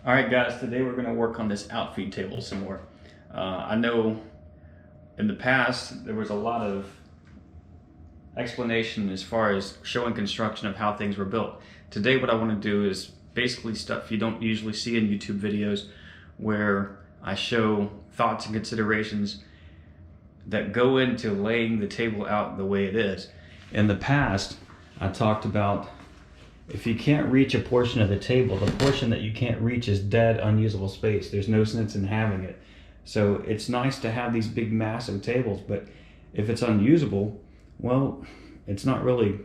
All right, guys, today we're going to work on this outfeed table some more. I know in the past there was a lot of explanation as far as showing construction of how things were built. Today what I want to do is basically stuff you don't usually see in YouTube videos, where I show thoughts and considerations that go into laying the table out the way it is. In the past, I talked about if you can't reach a portion of the table, the portion that you can't reach is dead, unusable space. There's no sense in having it. So it's nice to have these big, massive tables, but if it's unusable, well, it's not really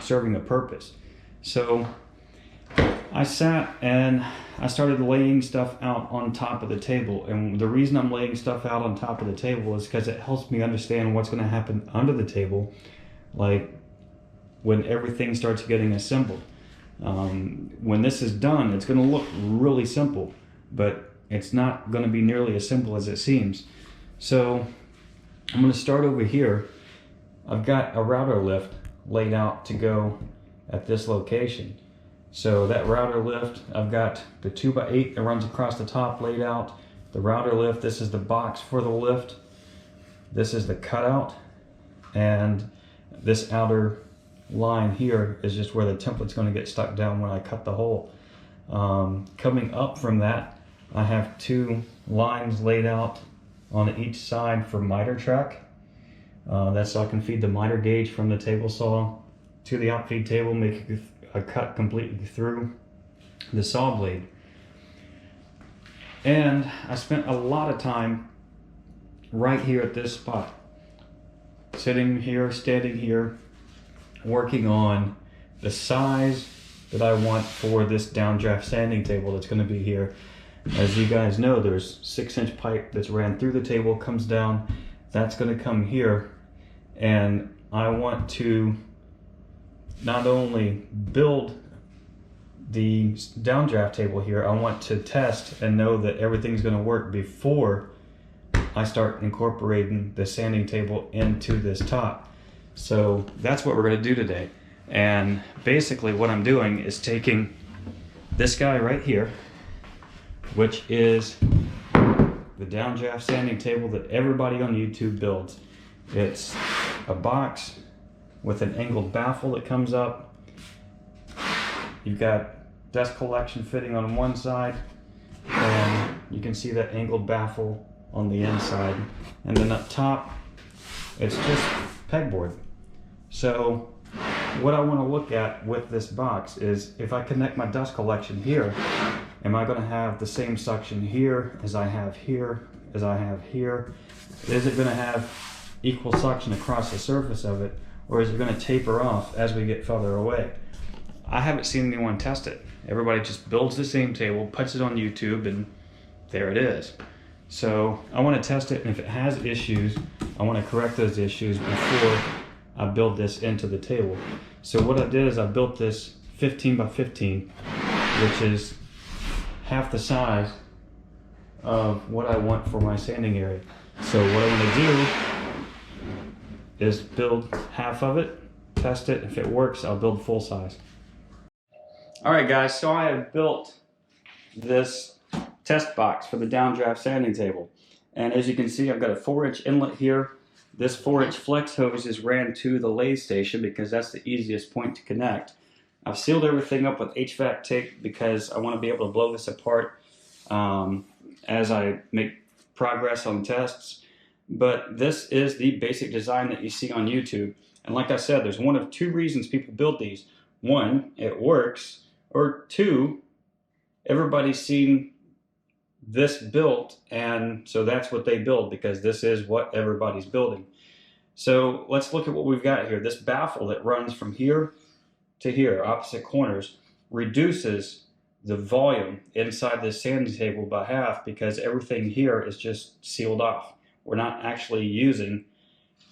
serving a purpose. So I sat and I started laying stuff out on top of the table. And the reason I'm laying stuff out on top of the table is because it helps me understand what's going to happen under the table, like when everything starts getting assembled. When this is done, it's going to look really simple, but it's not going to be nearly as simple as it seems. So I'm going to start over here. I've got a router lift laid out to go at this location. So that router lift, I've got the 2x8 that runs across the top laid out. The router lift, this is the box for the lift. This is the cutout. And this outer line here is just where the template's going to get stuck down when I cut the hole. Coming up from that, I have two lines laid out on each side for miter track. That's so I can feed the miter gauge from the table saw to the outfeed table, make a cut completely through the saw blade. And I spent a lot of time right here at this spot, sitting here, standing here, working on the size that I want for this downdraft sanding table that's going to be here. As you guys know, there's 6-inch pipe that's ran through the table, comes down, that's going to come here, and I want to not only build the downdraft table here, I want to test and know that everything's going to work before I start incorporating the sanding table into this top. So that's what we're going to do today. And basically what I'm doing is taking this guy right here, which is the downdraft sanding table that everybody on YouTube builds. It's a box with an angled baffle that comes up. You've got dust collection fitting on one side, and you can see that angled baffle on the inside. And then up top, it's just pegboard. So what I want to look at with this box is, if I connect my dust collection here, am I going to have the same suction here as I have here, as I have here? Is it going to have equal suction across the surface of it, or is it going to taper off as we get further away? I haven't seen anyone test it. Everybody just builds the same table, puts it on YouTube, and there it is. So I want to test it, and if it has issues, I want to correct those issues before I build this into the table. So what I did is I built this 15 by 15, which is half the size of what I want for my sanding area. So what I want to do is build half of it, test it. If it works, I'll build full size. All right, guys, so I have built this test box for the downdraft sanding table. And as you can see, I've got a 4-inch inlet here. This 4-inch flex hose is ran to the lathe station because that's the easiest point to connect. I've sealed everything up with HVAC tape because I want to be able to blow this apart as I make progress on tests. But this is the basic design that you see on YouTube. And like I said, there's one of two reasons people build these. One, it works, or two, everybody's seen this built, and so that's what they build, because this is what everybody's building. So let's look at what we've got here. This baffle that runs from here to here, opposite corners, reduces the volume inside this sanding table by half, because everything here is just sealed off. We're not actually using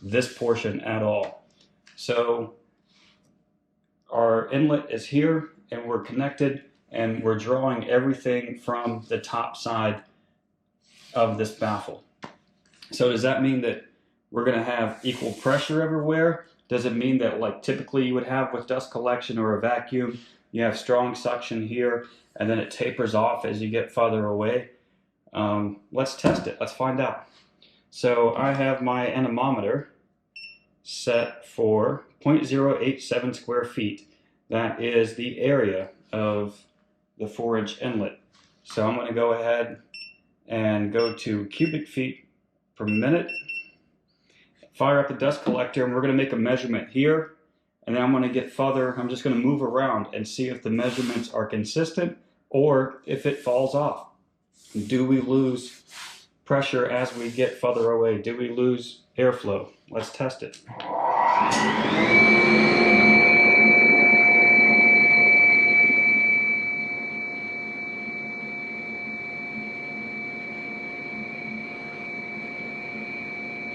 this portion at all. So our inlet is here, and we're connected, and we're drawing everything from the top side of this baffle. So does that mean that we're going to have equal pressure everywhere? Does it mean that, like typically you would have with dust collection or a vacuum, you have strong suction here, and then it tapers off as you get farther away. Let's test it. Let's find out. So I have my anemometer set for 0.087 square feet. That is the area of the 4-inch inlet. So I'm going to go ahead and go to cubic feet per minute, fire up the dust collector, and we're going to make a measurement here, and then I'm going to get further. I'm just going to move around and see if the measurements are consistent or if it falls off. Do we lose pressure as we get further away? Do we lose airflow? Let's test it.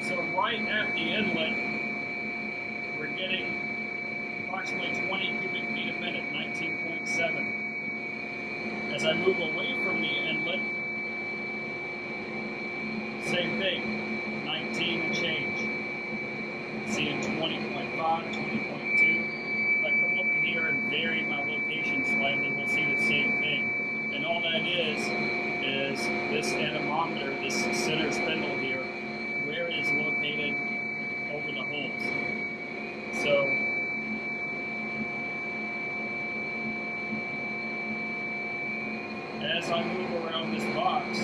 So right at the inlet, we're getting approximately 20 cubic feet a minute, 19.7. As I move away from the inlet, same thing, 19 and change. Seeing 20.5, 20.2. If I come up here and vary my location slightly, we'll see the same thing. And all that is this anemometer, this center spindle here, where it is located over the holes. So as I move around this box,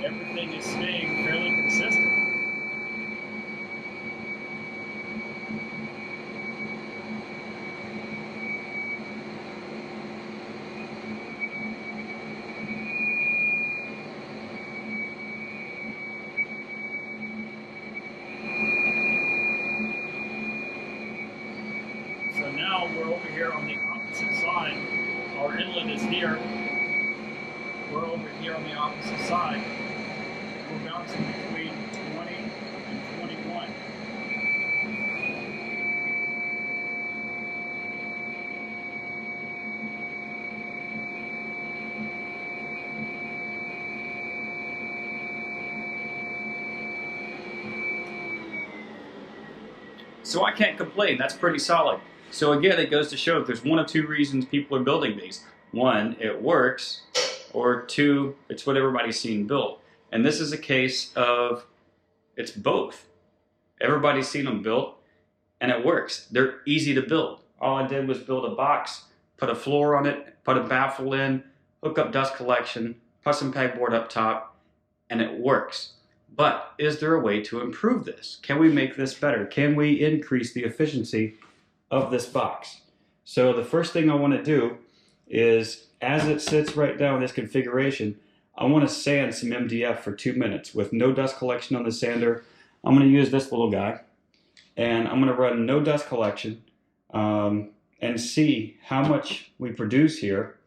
everything is staying fairly consistent. So now we're over here on the opposite side. Our inlet is here. We're over here on the opposite side. We're bouncing between 20 and 21. So I can't complain. That's pretty solid. So again, it goes to show that there's one of two reasons people are building these. One, it works, or two, it's what everybody's seen built. And this is a case of it's both. Everybody's seen them built, and it works. They're easy to build. All I did was build a box, put a floor on it, put a baffle in, hook up dust collection, put some pegboard up top, and it works. But is there a way to improve this? Can we make this better? Can we increase the efficiency of this box? So the first thing I want to do is, as it sits right now in this configuration, I want to sand some MDF for 2 minutes with no dust collection on the sander. I'm going to use this little guy, and I'm going to run no dust collection and see how much we produce here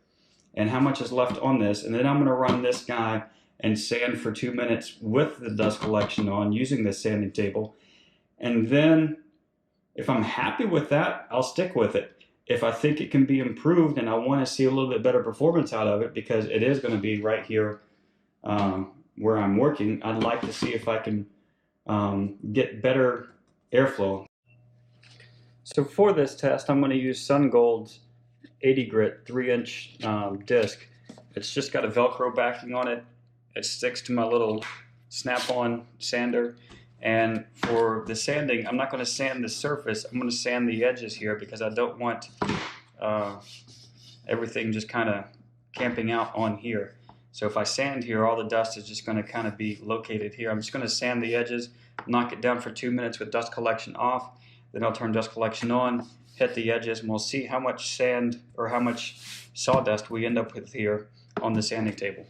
and how much is left on this. And then I'm going to run this guy and sand for 2 minutes with the dust collection on using this sanding table. And then if I'm happy with that, I'll stick with it. If I think it can be improved and I want to see a little bit better performance out of it, because it is going to be right here where I'm working, I'd like to see if I can get better airflow. So for this test, I'm going to use SunGold's 80 grit 3-inch disc. It's just got a Velcro backing on it. It sticks to my little snap-on sander. And for the sanding, I'm not going to sand the surface. I'm going to sand the edges here because I don't want everything just kind of camping out on here. So if I sand here, all the dust is just going to kind of be located here. I'm just going to sand the edges, knock it down for 2 minutes with dust collection off. Then I'll turn dust collection on, hit the edges, and we'll see how much sand or how much sawdust we end up with here on the sanding table.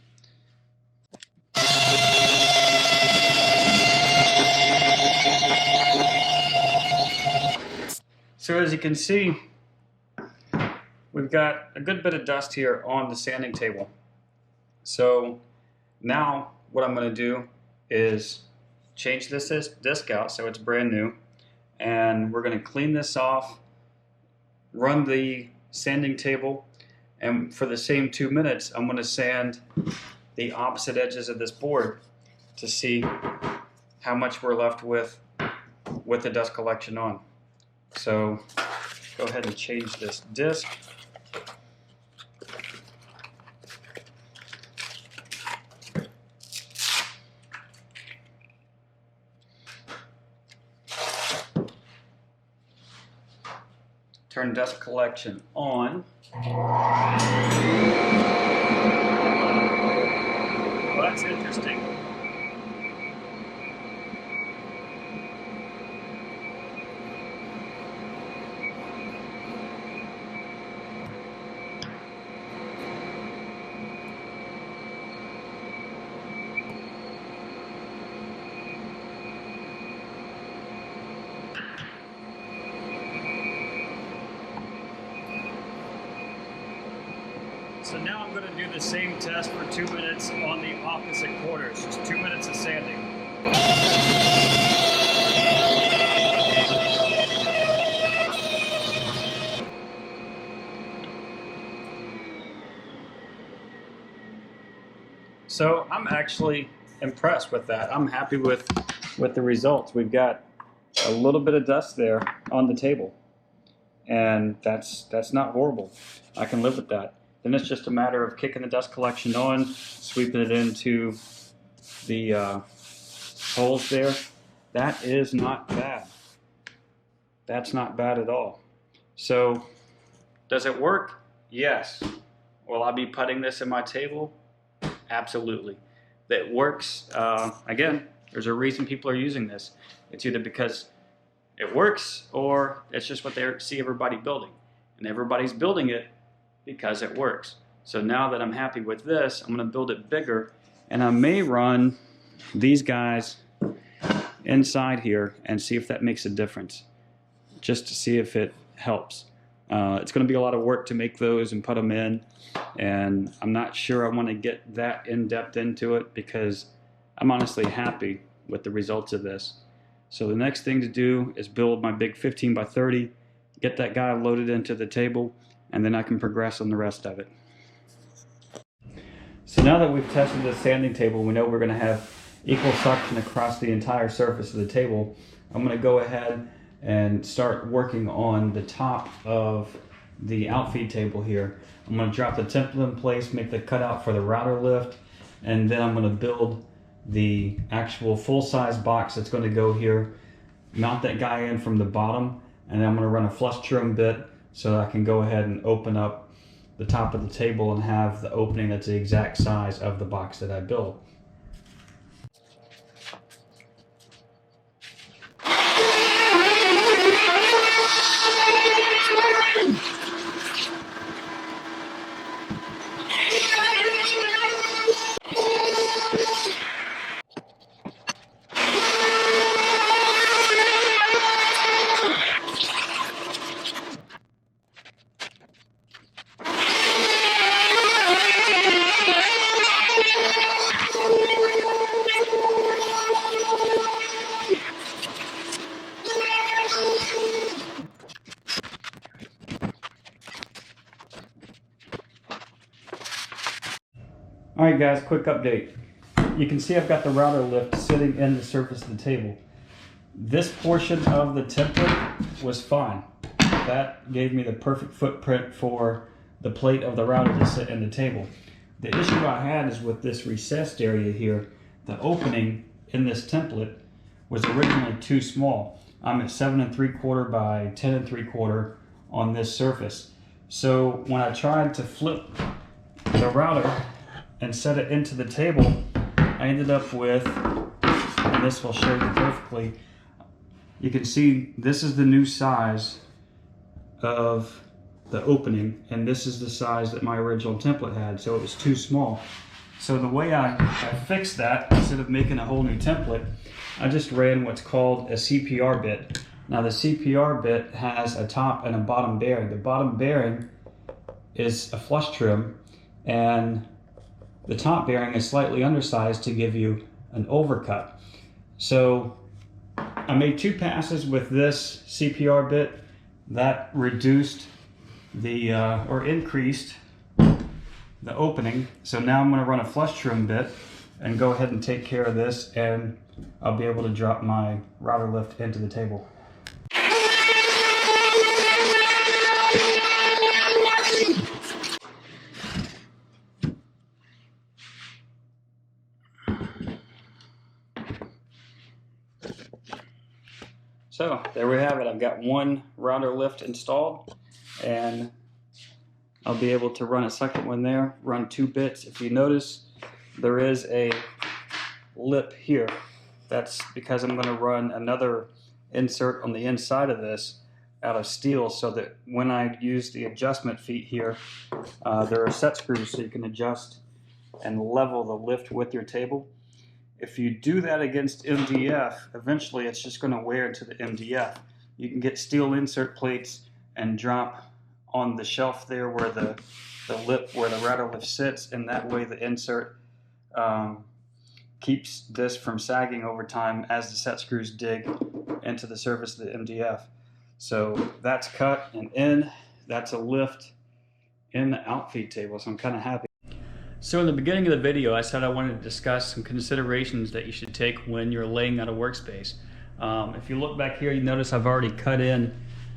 So as you can see, we've got a good bit of dust here on the sanding table. So now what I'm going to do is change this disc out so it's brand new, and we're going to clean this off, run the sanding table, and for the same 2 minutes I'm going to sand the opposite edges of this board to see how much we're left with the dust collection on. So go ahead and change this disc. Turn dust collection on. Well, that's interesting. So now I'm going to do the same test for 2 minutes on the opposite quarters, just 2 minutes of sanding. So I'm actually impressed with that. I'm happy with the results. We've got a little bit of dust there on the table, and that's not horrible. I can live with that. Then it's just a matter of kicking the dust collection on, sweeping it into the holes there. That is not bad. That's not bad at all. So, does it work? Yes. Will I be putting this in my table? Absolutely. That works. Again, there's a reason people are using this. It's either because it works or it's just what they see everybody building. And everybody's building it because it works. So now that I'm happy with this, I'm going to build it bigger, and I may run these guys inside here and see if that makes a difference, just to see if it helps. It's going to be a lot of work to make those and put them in, and I'm not sure I want to get that in-depth into it because I'm honestly happy with the results of this. So the next thing to do is build my big 15 by 30, get that guy loaded into the table, and then I can progress on the rest of it. So now that we've tested the sanding table, we know we're going to have equal suction across the entire surface of the table. I'm going to go ahead and start working on the top of the outfeed table here. I'm going to drop the template in place, make the cutout for the router lift, and then I'm going to build the actual full-size box that's going to go here, mount that guy in from the bottom, and then I'm going to run a flush trim bit so I can go ahead and open up the top of the table and have the opening that's the exact size of the box that I built. Alright guys, quick update. You can see I've got the router lift sitting in the surface of the table. This portion of the template was fine. That gave me the perfect footprint for the plate of the router to sit in the table. The issue I had is with this recessed area here. The opening in this template was originally too small. I'm at 7 3/4 by 10 3/4 on this surface. So when I tried to flip the router and set it into the table, I ended up with, and this will show you perfectly, you can see this is the new size of the opening, and this is the size that my original template had, so it was too small. So the way I fixed that, instead of making a whole new template, I just ran what's called a CPR bit. Now the CPR bit has a top and a bottom bearing. The bottom bearing is a flush trim, and the top bearing is slightly undersized to give you an overcut. So I made 2 passes with this CPR bit. That reduced the, or increased the opening. So now I'm gonna run a flush trim bit and go ahead and take care of this, and I'll be able to drop my router lift into the table. So there we have it. I've got one router lift installed, and I'll be able to run a second one there, run 2 bits. If you notice, there is a lip here. That's because I'm going to run another insert on the inside of this out of steel, so that when I use the adjustment feet here, there are set screws so you can adjust and level the lift with your table. If you do that against MDF, eventually it's just going to wear into the MDF. You can get steel insert plates and drop on the shelf there where the lip, where the router lift sits, and that way the insert keeps this from sagging over time as the set screws dig into the surface of the MDF. So that's cut and in. That's a lift in the outfeed table, so I'm kind of happy. So in the beginning of the video, I said I wanted to discuss some considerations that you should take when you're laying out a workspace. If you look back here, you notice I've already cut in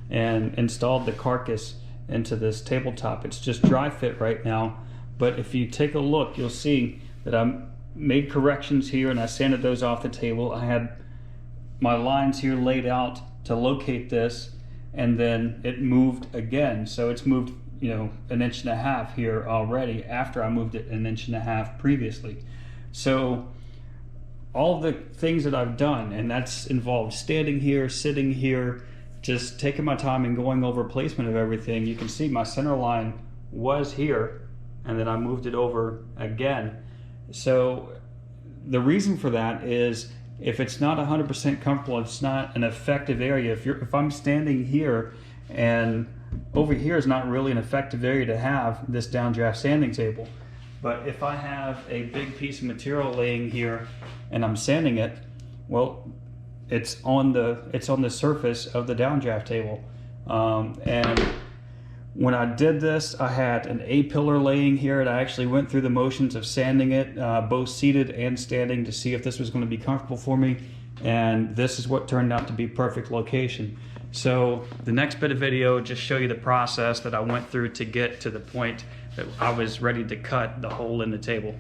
and installed the Carcass into this tabletop. It's just dry fit right now, but if you take a look, you'll see that I made corrections here and I sanded those off the table. I had my lines here laid out to locate this, and then it moved again. So it's moved, you know, 1.5 inches here already after I moved it 1.5 inches previously. So all of the things that I've done, and that's involved standing here, sitting here, just taking my time and going over placement of everything. You can see my center line was here, and then I moved it over again. So the reason for that is if it's not 100% comfortable, it's not an effective area. If I'm standing here, and over here is not really an effective area to have this downdraft sanding table. But if I have a big piece of material laying here and I'm sanding it, well, it's on the surface of the downdraft table. And when I did this, I had an A-pillar laying here, and I actually went through the motions of sanding it, both seated and standing, to see if this was going to be comfortable for me. And this is what turned out to be perfect location. So the next bit of video just show you the process that I went through to get to the point that I was ready to cut the hole in the table.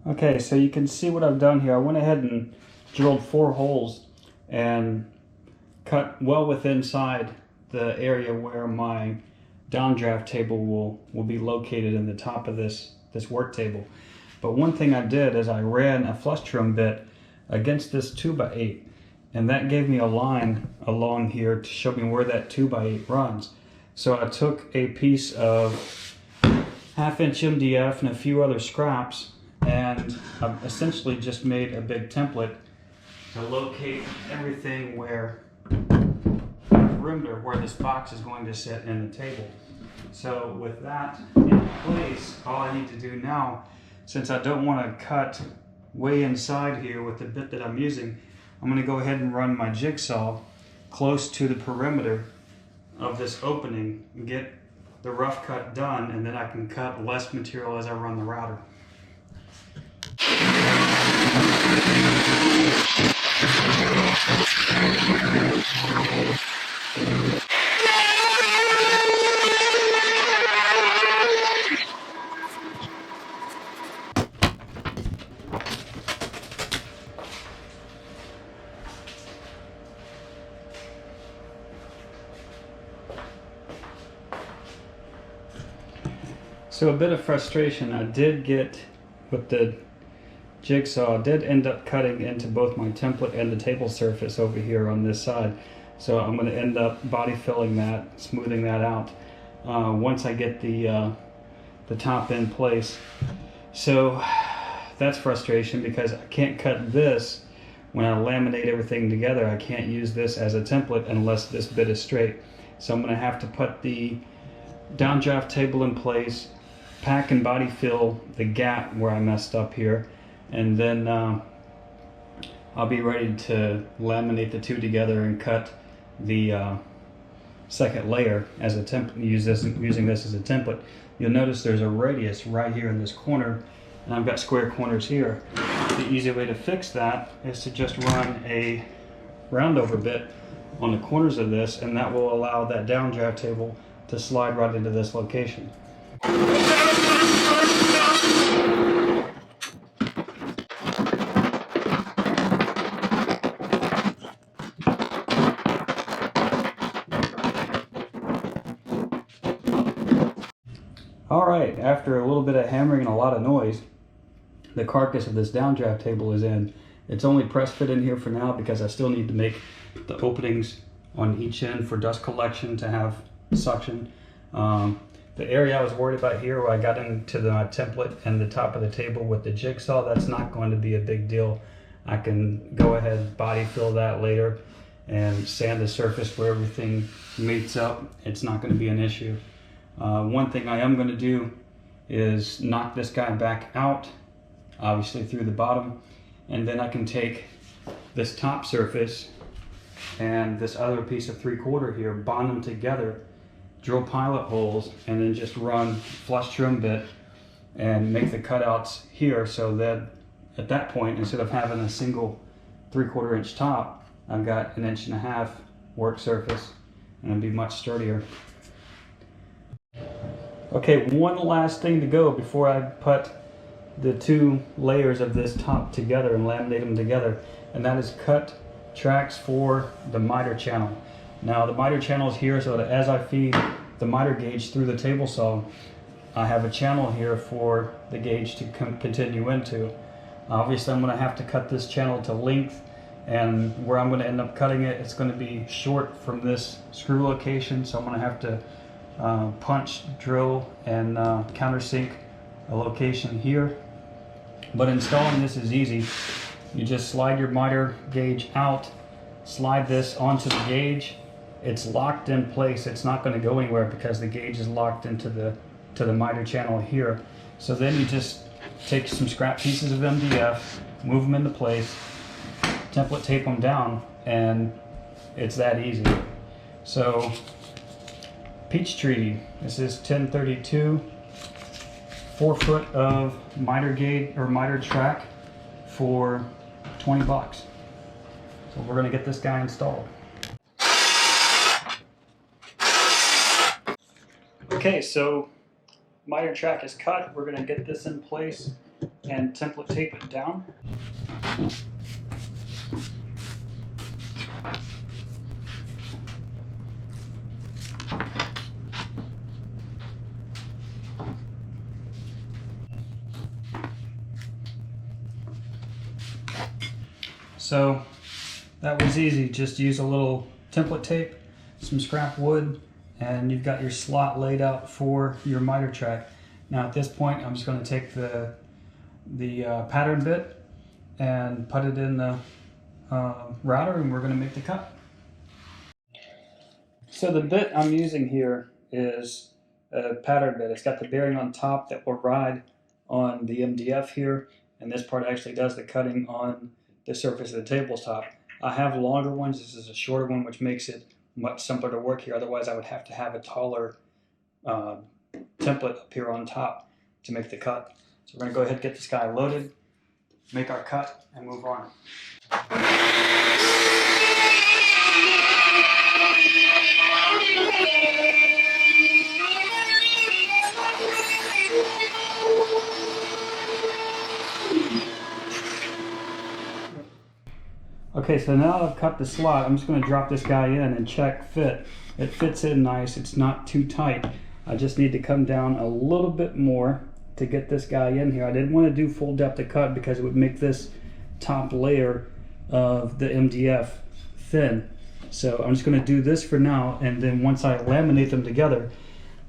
Okay, so you can see what I've done here. I went ahead and drilled 4 holes and cut well within inside the area where my downdraft table will be located in the top of this work table. But one thing I did is I ran a flush trim bit against this 2x8, and that gave me a line along here to show me where that 2x8 runs. So I took a piece of 1/2 inch MDF and a few other scraps, and I've essentially just made a big template to locate everything where perimeter where this box is going to sit in the table. So with that in place, all I need to do now, since I don't want to cut way inside here with the bit that I'm using, I'm going to go ahead and run my jigsaw close to the perimeter of this opening and get the rough cut done, and then I can cut less material as I run the router. So a bit of frustration I did get with the jigsaw did end up cutting into both my template and the table surface over here on this side. So I'm going to end up body filling that, smoothing that out once I get the top in place. So that's frustration because I can't cut this when I laminate everything together. I can't use this as a template unless this bit is straight. So I'm going to have to put the downdraft table in place, pack and body fill the gap where I messed up here, and then I'll be ready to laminate the two together and cut the second layer as a template, using this as a template. You'll notice there's a radius right here in this corner, and I've got square corners here. The easy way to fix that is to just run a roundover bit on the corners of this, and that will allow that downdraft table to slide right into this location. Alright, after a little bit of hammering and a lot of noise, the carcass of this downdraft table is in. It's only press fit in here for now because I still need to make the openings on each end for dust collection to have suction. The area I was worried about here where I got into the template and the top of the table with the jigsaw, that's not going to be a big deal. I can go ahead, body fill that later and sand the surface where everything meets up. It's not going to be an issue. One thing I am going to do is knock this guy back out, obviously through the bottom, and then I can take this top surface and this other piece of 3/4 here, bond them together, drill pilot holes, and then just run flush trim bit and make the cutouts here, so that at that point, instead of having a single 3/4 inch top, I've got 1.5 inch work surface, and it'll be much sturdier. Okay, one last thing to go before I put the two layers of this top together and laminate them together, and that is cut tracks for the miter channel. Now the miter channel is here so that as I feed the miter gauge through the table saw, I have a channel here for the gauge to continue into. Obviously I'm going to have to cut this channel to length, and where I'm going to end up cutting it, it's going to be short from this screw location, so I'm going to have to punch, drill, and countersink a location here. But installing this is easy. You just slide your miter gauge out, slide this onto the gauge. It's locked in place. It's not going to go anywhere because the gauge is locked into the miter channel here. So then you just take some scrap pieces of MDF, move them into place, template tape them down, and it's that easy. So Peachtree, this is 1032, 4 foot of miter gauge or miter track for 20 bucks. So we're going to get this guy installed. Okay, so miter track is cut. We're going to get this in place and template tape it down. So that was easy. Just use a little template tape, some scrap wood, and you've got your slot laid out for your miter track. Now at this point, I'm just going to take the pattern bit and put it in the router, and we're going to make the cut. So the bit I'm using here is a pattern bit. It's got the bearing on top that will ride on the MDF here, and this part actually does the cutting on the surface of the tabletop. I have longer ones. This is a shorter one, which makes it much simpler to work here. Otherwise, I would have to have a taller template up here on top to make the cut. So we're going to go ahead and get this guy loaded, make our cut, and move on. Okay, so now I've cut the slot, I'm just going to drop this guy in and check fit. It fits in nice, it's not too tight. I just need to come down a little bit more, to get this guy in here. I didn't want to do full depth of cut because it would make this top layer of the MDF thin. So I'm just going to do this for now, and then once I laminate them together,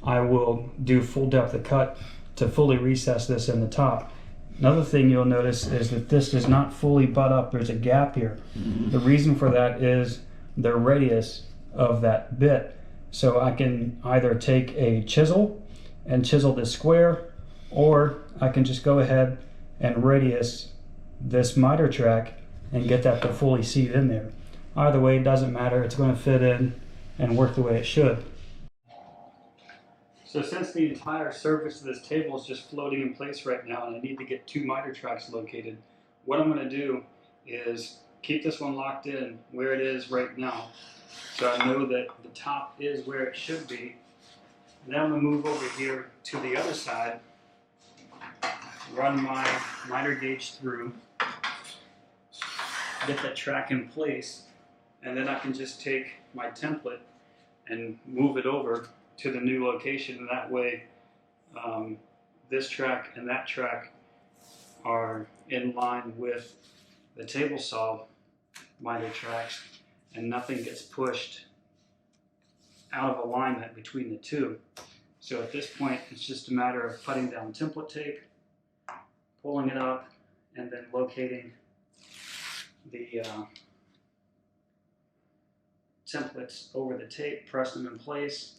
I will do full depth of cut to fully recess this in the top. Another thing you'll notice is that this does not fully butt up. There's a gap here. The reason for that is the radius of that bit. So I can either take a chisel and chisel this square, or I can just go ahead and radius this miter track and get that to fully seat in there. Either way, it doesn't matter. It's going to fit in and work the way it should. So since the entire surface of this table is just floating in place right now and I need to get 2 miter tracks located, what I'm going to do is keep this one locked in where it is right now. So I know that the top is where it should be. Now I'm going to move over here to the other side, run my miter gauge through, get that track in place, and then I can just take my template and move it over to the new location, and that way this track and that track are in line with the table saw miter tracks, and nothing gets pushed out of alignment between the two. So at this point, it's just a matter of putting down template tape, pulling it up, and then locating the templates over the tape, press them in place.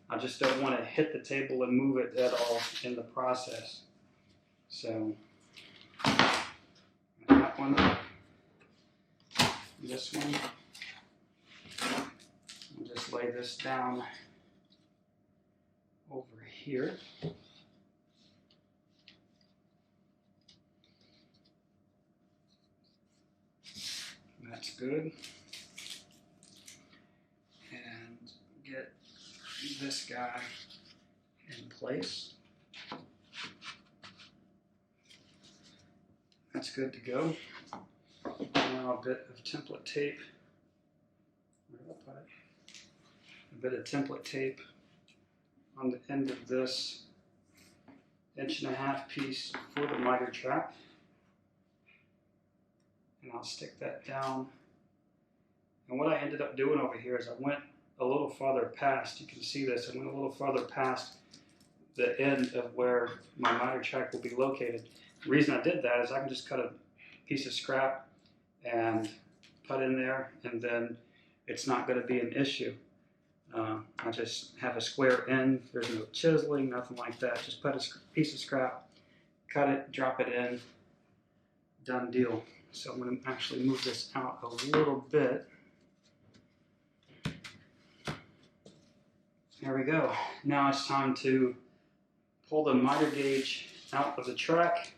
I just don't want to hit the table and move it at all in the process. So that one, this one, I'll just lay this down over here. That's good. And get this guy in place. That's good to go. Now a bit of template tape. Where did I put it? A bit of template tape on the end of this 1.5" piece for the miter track. And I'll stick that down. And what I ended up doing over here is I went a little farther past, you can see this, I went a little farther past the end of where my miter track will be located. The reason I did that is I can just cut a piece of scrap and put in there, and then it's not going to be an issue. I just have a square end, there's no chiseling, nothing like that. Just put a piece of scrap, cut it, drop it in, done deal. So I'm going to actually move this out a little bit. There we go. Now it's time to pull the miter gauge out of the track,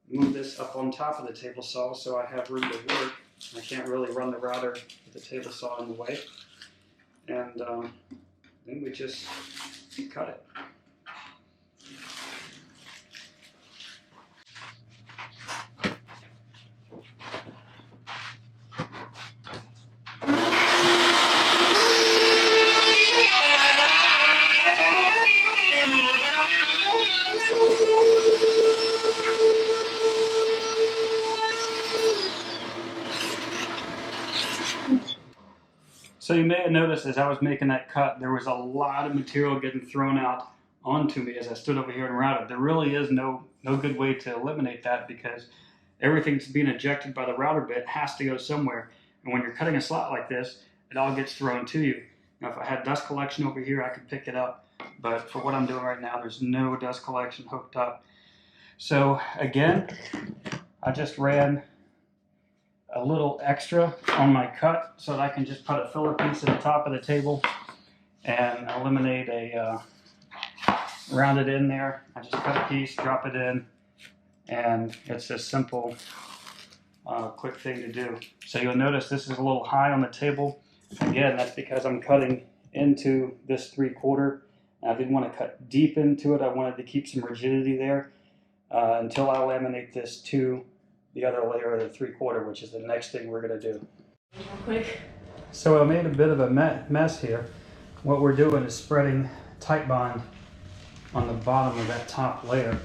move this up on top of the table saw so I have room to work. I can't really run the router with the table saw in the way. And then we just cut it. So you may have noticed as I was making that cut, there was a lot of material getting thrown out onto me as I stood over here and routed. There really is no good way to eliminate that because everything that's being ejected by the router bit has to go somewhere. And when you're cutting a slot like this, it all gets thrown to you. Now if I had dust collection over here, I could pick it up. But for what I'm doing right now, there's no dust collection hooked up. So again, I just ran a little extra on my cut so that I can just put a filler piece at the top of the table and eliminate a round it in there. I just cut a piece, drop it in, and it's a simple, quick thing to do. So you'll notice this is a little high on the table. Again, that's because I'm cutting into this 3/4. I didn't want to cut deep into it. I wanted to keep some rigidity there until I laminate this to the other layer of the 3/4, which is the next thing we're going to do. Real quick. So I made a bit of a mess here. What we're doing is spreading Titebond on the bottom of that top layer,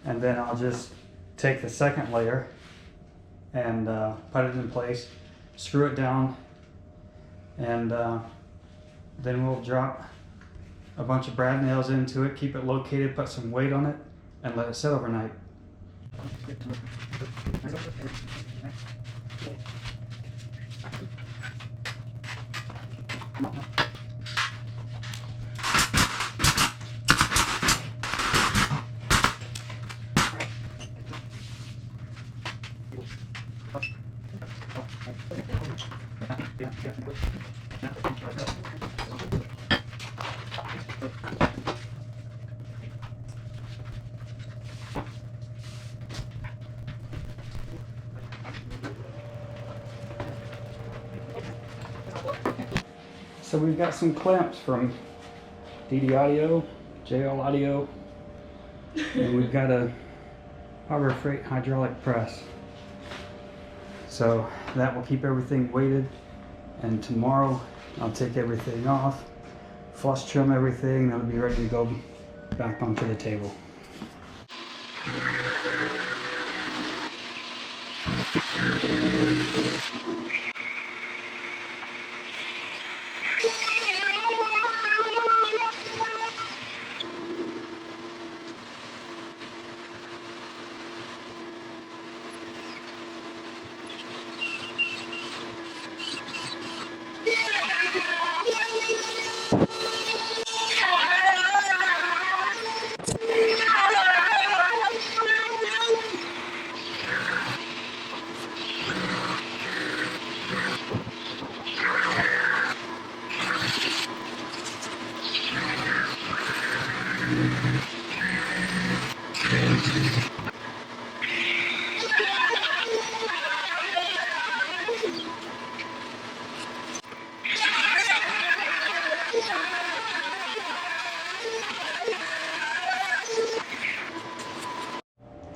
and then I'll just take the second layer and put it in place, screw it down, and then we'll drop a bunch of brad nails into it, keep it located, put some weight on it, and let it sit overnight. So we've got some clamps from DD Audio, JL Audio, and we've got a Harbor Freight hydraulic press. So that will keep everything weighted, and tomorrow I'll take everything off, flush trim everything, and it'll be ready to go back onto the table.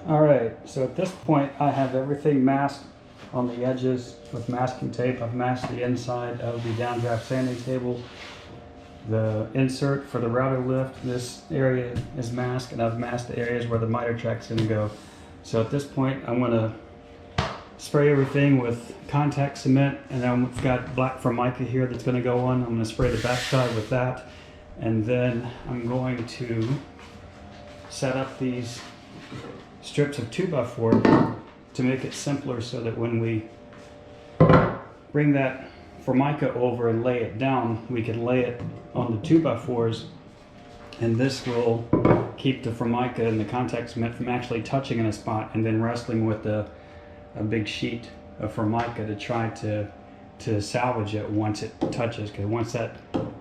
Alright, so at this point I have everything masked on the edges with masking tape. I've masked the inside of the Downdraft sanding table. The insert for the router lift, this area is masked, and I've masked the areas where the miter track's going to go. So at this point I'm going to spray everything with contact cement, and then I've got black Formica here that's going to go on. I'm going to spray the backside with that, and then I'm going to set up these strips of 2x4 to make it simpler, so that when we bring that Formica over and lay it down, we can lay it on the 2x4s, and this will keep the Formica and the contact cement from actually touching in a spot and then wrestling with a big sheet of Formica to try to salvage it once it touches. Because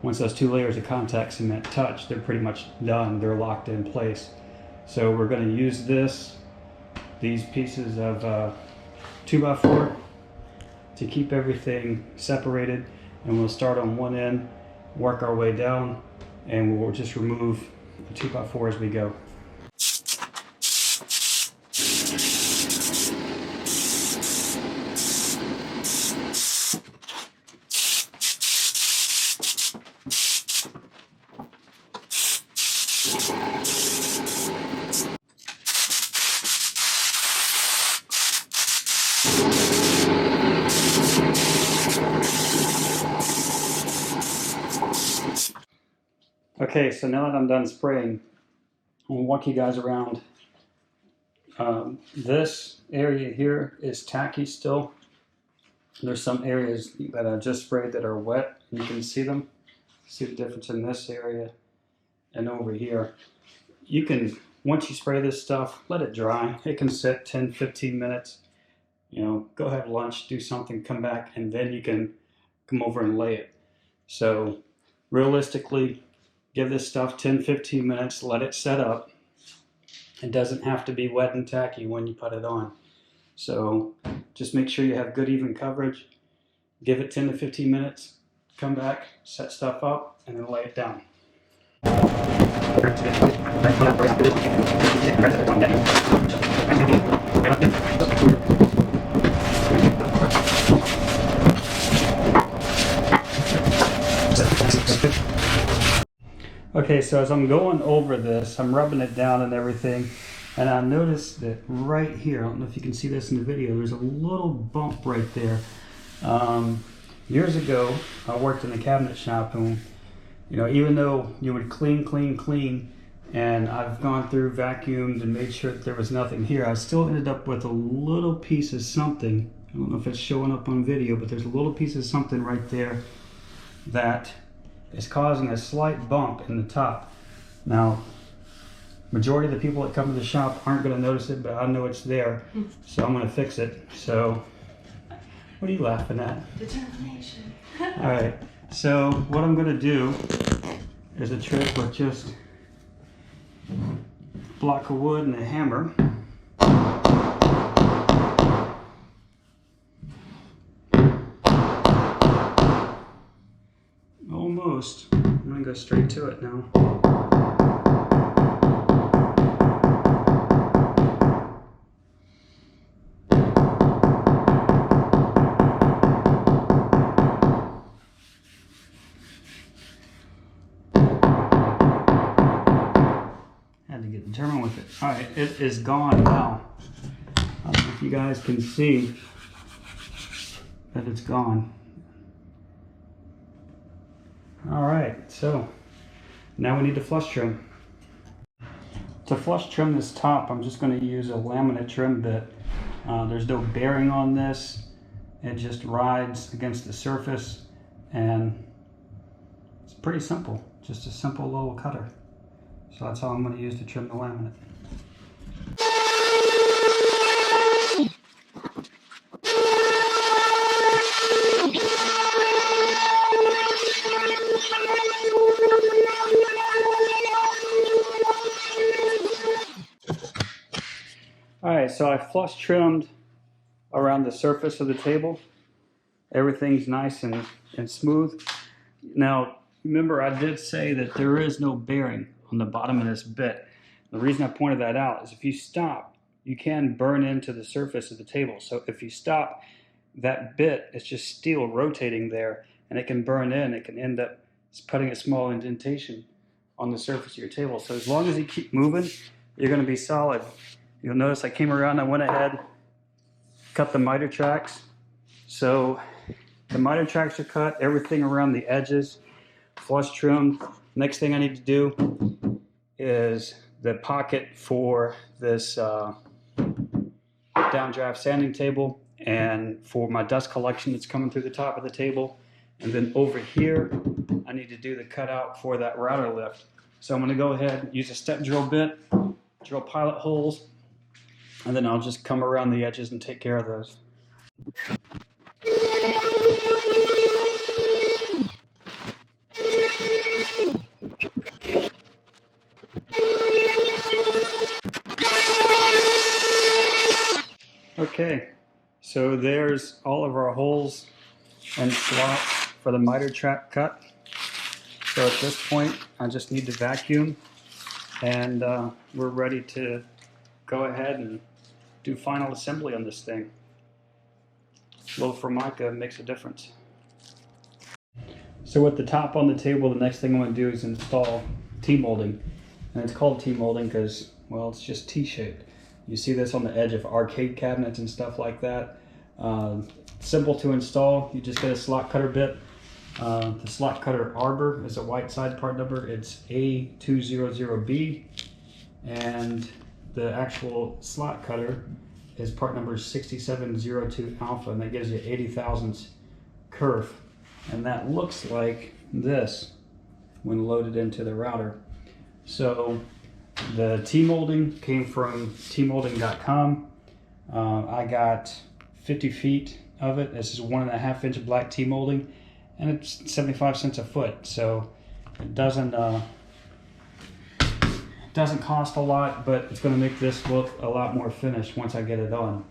once those two layers of contact cement touch, they're pretty much done. They're locked in place. So we're going to use these pieces of 2x4 to keep everything separated, and we'll start on one end, work our way down, and we'll just remove the 2x4 as we go. Okay, so now that I'm done spraying, I'll walk you guys around. This area here is tacky still. There's some areas that I just sprayed that are wet, and you can see them. See the difference in this area and over here. You can, once you spray this stuff, let it dry. It can sit 10-15 minutes. You know, go have lunch, do something, come back, and then you can come over and lay it. So realistically, give this stuff 10-15 minutes, let it set up. It doesn't have to be wet and tacky when you put it on. So just make sure you have good even coverage. Give it 10 to 15 minutes, come back, set stuff up, and then lay it down. Okay, so as I'm going over this, I'm rubbing it down and everything, and I noticed that right here, I don't know if you can see this in the video, there's a little bump right there. Years ago, I worked in a cabinet shop, and you know, even though you would clean, and I've gone through, vacuumed, and made sure that there was nothing here, I still ended up with a little piece of something. I don't know if it's showing up on video, but there's a little piece of something right there that is causing a slight bump in the top. Now, majority of the people that come to the shop aren't going to notice it, but I know it's there, so I'm going to fix it. So, what are you laughing at? Determination. All right, so what I'm going to do is a trick with just a block of wood and a hammer. Almost. I'm going to go straight to it now. Had to get determined with it. Alright, it is gone now. I don't know if you guys can see that it's gone. Alright, so now we need to flush trim. To flush trim this top, I'm just going to use a laminate trim bit. There's no bearing on this. It just rides against the surface, and it's pretty simple. Just a simple little cutter. So that's all I'm going to use to trim the laminate. Alright, so I flush trimmed around the surface of the table. Everything's nice and smooth. Now, remember I did say that there is no bearing on the bottom of this bit. The reason I pointed that out is if you stop, you can burn into the surface of the table. So if you stop, that bit is just steel rotating there, and it can burn in. It can end up putting a small indentation on the surface of your table. So as long as you keep moving, you're going to be solid. You'll notice I came around, I went ahead, cut the miter tracks. So the miter tracks are cut, everything around the edges, flush trimmed. Next thing I need to do is the pocket for this downdraft sanding table, and for my dust collection that's coming through the top of the table. And then over here, I need to do the cutout for that router lift. So I'm going to go ahead and use a step drill bit, drill pilot holes, and then I'll just come around the edges and take care of those. Okay, so there's all of our holes and slots for the miter track cut. So at this point, I just need to vacuum, and we're ready to go ahead and do final assembly on this thing. Low formica makes a difference. So with the top on the table, the next thing I'm going to do is install T-molding. And it's called T-molding because, well, it's just T-shaped. You see this on the edge of arcade cabinets and stuff like that. Simple to install. You just get a slot cutter bit. The slot cutter arbor is a white side part number. It's A200B. And the actual slot cutter is part number 6702 alpha, and that gives you 80 thousandths kerf. And that looks like this when loaded into the router. So the T-molding came from tmolding.com. I got 50 feet of it. This is 1.5 inch black T-molding, and it's 75 cents a foot. So it doesn't cost a lot, but it's going to make this look a lot more finished once I get it on.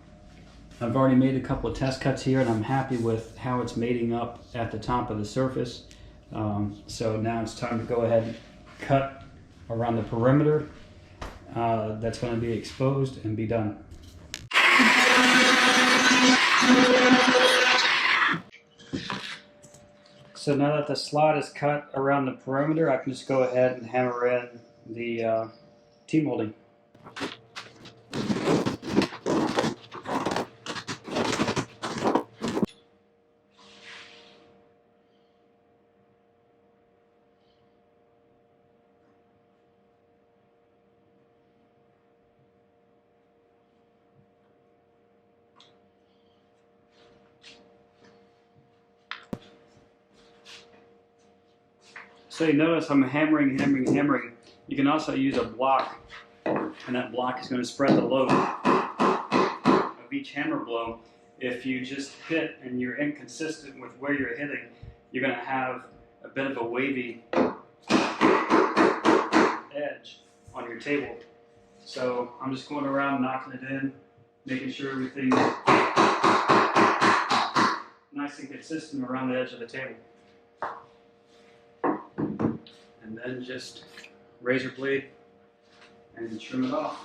I've already made a couple of test cuts here, and I'm happy with how it's mating up at the top of the surface. So now it's time to go ahead and cut around the perimeter that's going to be exposed and be done. So now that the slot is cut around the perimeter, I can just go ahead and hammer in the T-molding. So you notice I'm hammering. You can also use a block, and that block is going to spread the load of each hammer blow. If you just hit and you're inconsistent with where you're hitting, you're going to have a bit of a wavy edge on your table. So I'm just going around knocking it in, making sure everything's nice and consistent around the edge of the table. And then just razor blade and trim it off.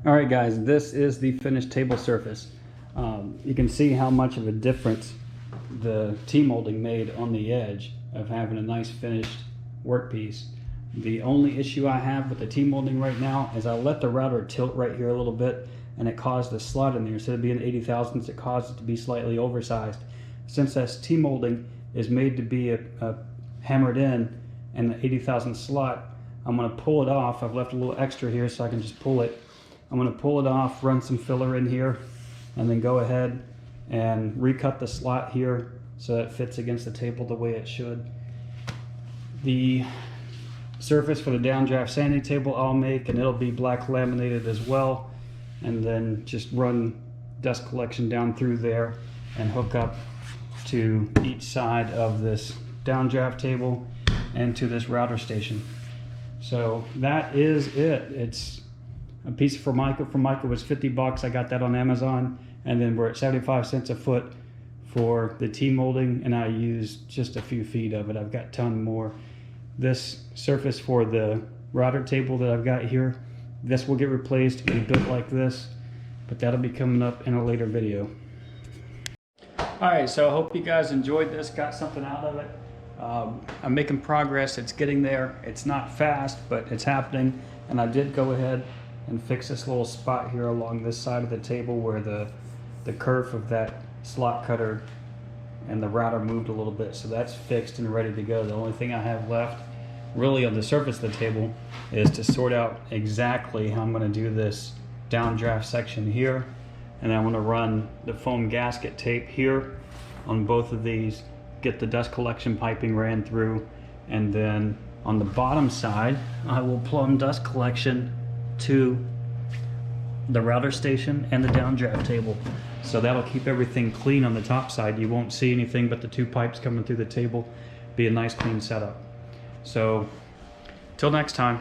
Alright guys, this is the finished table surface. You can see how much of a difference the T-molding made on the edge of having a nice finished workpiece. The only issue I have with the T-molding right now is I let the router tilt right here a little bit, and it caused a slot in there. Instead of being 80 thousandths, it caused it to be slightly oversized. Since that T-molding is made to be hammered in and the 80 thousandth slot, I'm going to pull it off. I've left a little extra here so I can just pull it. I'm going to pull it off, run some filler in here, and then go ahead and recut the slot here so it fits against the table the way it should. The surface for the downdraft sanding table I'll make, and it'll be black laminated as well, and then just run dust collection down through there and hook up to each side of this downdraft table and to this router station. So that is it. It's a piece of Formica was 50 bucks. I got that on Amazon, and then we're at 75 cents a foot for the T-molding, and I used just a few feet of it. I've got a ton more. This surface for the router table that I've got here, this will get replaced and be built like this, but that'll be coming up in a later video. Alright, so I hope you guys enjoyed this, got something out of it. I'm making progress. It's getting there. It's not fast, but it's happening, and I did go ahead and fix this little spot here along this side of the table where the kerf of that slot cutter and the router moved a little bit, so that's fixed and ready to go. The only thing I have left really on the surface of the table is to sort out exactly how I'm going to do this downdraft section here, and I'm going to run the foam gasket tape here on both of these, get the dust collection piping ran through, and then on the bottom side I will plumb dust collection to the router station and the downdraft table. So that'll keep everything clean on the top side. You won't see anything but the two pipes coming through the table. Be a nice clean setup. So till next time.